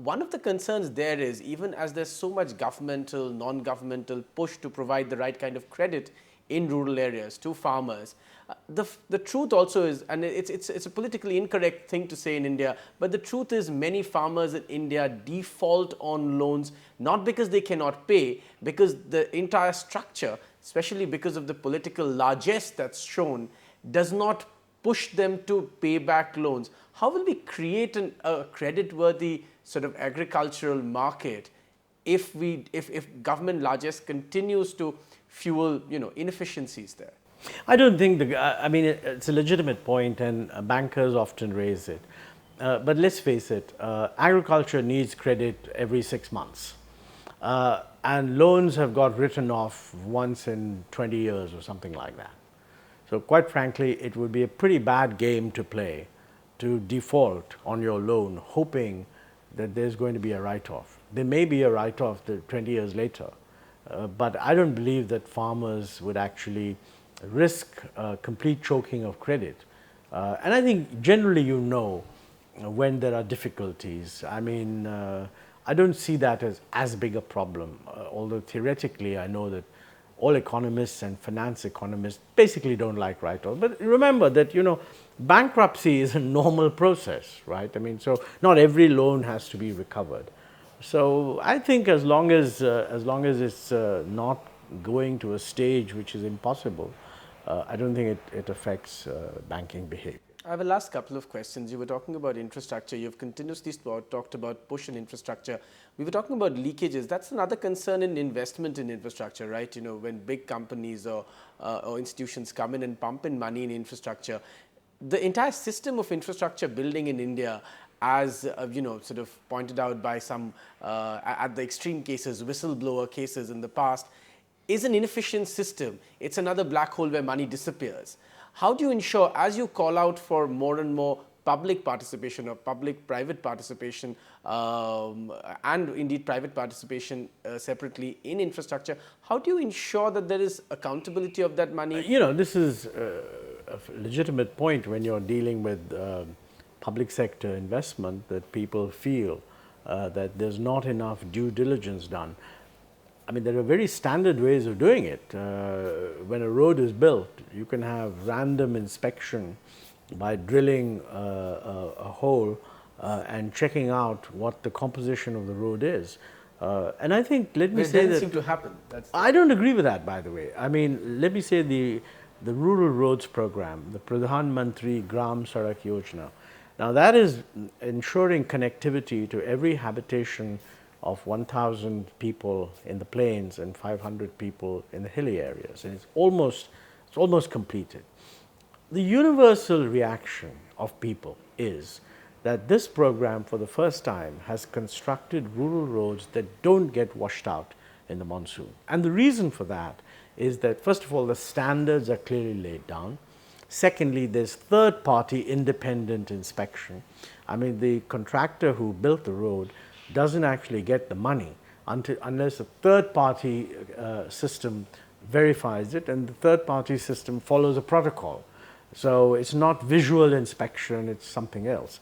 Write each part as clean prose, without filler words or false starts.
One of the concerns there is, even as there's so much governmental, non-governmental push to provide the right kind of credit in rural areas to farmers, the truth also is, and it's a politically incorrect thing to say in India, but the truth is many farmers in India default on loans, not because they cannot pay, because the entire structure, especially because of the political largesse that's shown, does not push them to pay back loans. How will we create a credit-worthy sort of agricultural market if government largesse continues to fuel inefficiencies there? I don't think I mean, it's a legitimate point, and bankers often raise it. But let's face it, agriculture needs credit every 6 months. And loans have got written off once in 20 years or something like that. So quite frankly, it would be a pretty bad game to play, to default on your loan, hoping that there's going to be a write-off. There may be a write-off 20 years later, but I don't believe that farmers would actually risk complete choking of credit. And I think generally when there are difficulties. I mean, I don't see that as big a problem, although theoretically I know that all economists and finance economists basically don't like write-offs. But remember that, bankruptcy is a normal process, right? I mean, so not every loan has to be recovered. So I think as long as it's not going to a stage which is impossible, I don't think it affects banking behavior. I have a last couple of questions. You were talking about infrastructure. You've continuously talked about push in infrastructure. We were talking about leakages. That's another concern in investment in infrastructure, right? When big companies or institutions come in and pump in money in infrastructure, the entire system of infrastructure building in India, as sort of pointed out by some at the extreme cases, whistleblower cases in the past, is an inefficient system. It's another black hole where money disappears. How do you ensure, as you call out for more and more public participation or public-private participation and indeed private participation separately in infrastructure, how do you ensure that there is accountability of that money? This is a legitimate point when you're dealing with public sector investment, that people feel that there's not enough due diligence done. I mean, there are very standard ways of doing it. When a road is built, you can have random inspection by drilling a hole and checking out what the composition of the road is. And I think, let me say that... It doesn't seem to happen. I don't agree with that, by the way. I mean, let me say the Rural Roads Program, the Pradhan Mantri Gram Sadak Yojana. Now, that is ensuring connectivity to every habitation of 1,000 people in the plains and 500 people in the hilly areas, and it's almost completed. The universal reaction of people is that this program, for the first time, has constructed rural roads that don't get washed out in the monsoon. And the reason for that is that, first of all, the standards are clearly laid down. Secondly, there's third-party independent inspection. I mean, the contractor who built the road doesn't actually get the money unless a third-party system verifies it, and the third-party system follows a protocol. So it's not visual inspection, it's something else.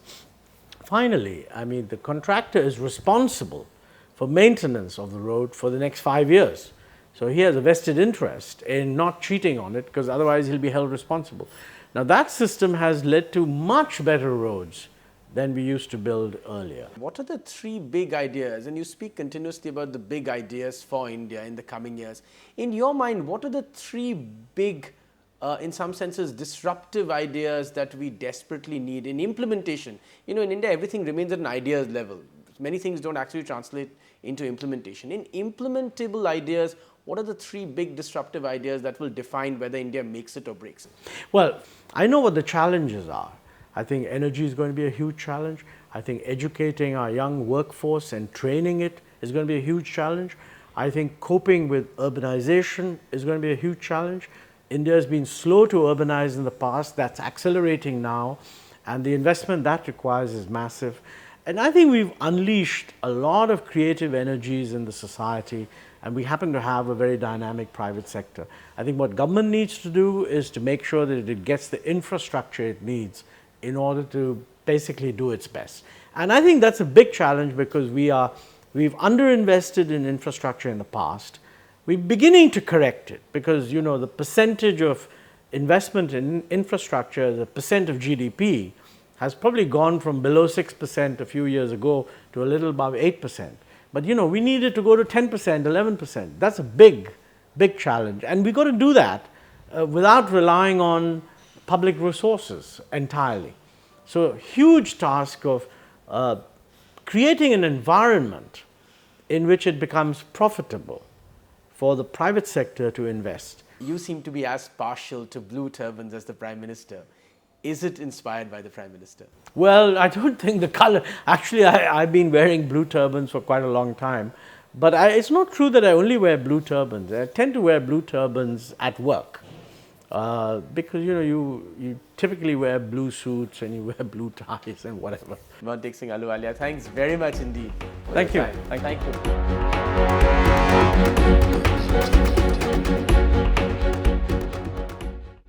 Finally, I mean, the contractor is responsible for maintenance of the road for the next 5 years. So he has a vested interest in not cheating on it, because otherwise he'll be held responsible. Now, that system has led to much better roads than we used to build earlier. What are the three big ideas? And you speak continuously about the big ideas for India in the coming years. In your mind, what are the three big, in some senses, disruptive ideas that we desperately need in implementation? In India, everything remains at an ideas level. Many things don't actually translate into implementation. In implementable ideas, what are the three big disruptive ideas that will define whether India makes it or breaks it? Well, I know what the challenges are. I think energy is going to be a huge challenge. I think educating our young workforce and training it is going to be a huge challenge. I think coping with urbanization is going to be a huge challenge. India has been slow to urbanize in the past. That's accelerating now, and the investment that requires is massive. And I think we've unleashed a lot of creative energies in the society, and we happen to have a very dynamic private sector. I think what government needs to do is to make sure that it gets the infrastructure it needs in order to basically do its best. And I think that's a big challenge because we've underinvested in infrastructure in the past. We're beginning to correct it because, you know, the percentage of investment in infrastructure, the percent of GDP, has probably gone from below 6% a few years ago to a little above 8%. But, you know, we needed to go to 10%, 11%. That's a big, big challenge. And we've got to do that without relying on public resources entirely. So, huge task of creating an environment in which it becomes profitable for the private sector to invest. You seem to be as partial to blue turbans as the Prime Minister. Is it inspired by the Prime Minister? Well, I don't think the color, actually I've been wearing blue turbans for quite a long time, but it's not true that I only wear blue turbans. I tend to wear blue turbans at work because, you know, you typically wear blue suits and you wear blue ties and whatever. Montek Singh Ahluwalia, thanks very much indeed. Thank you. Thank you.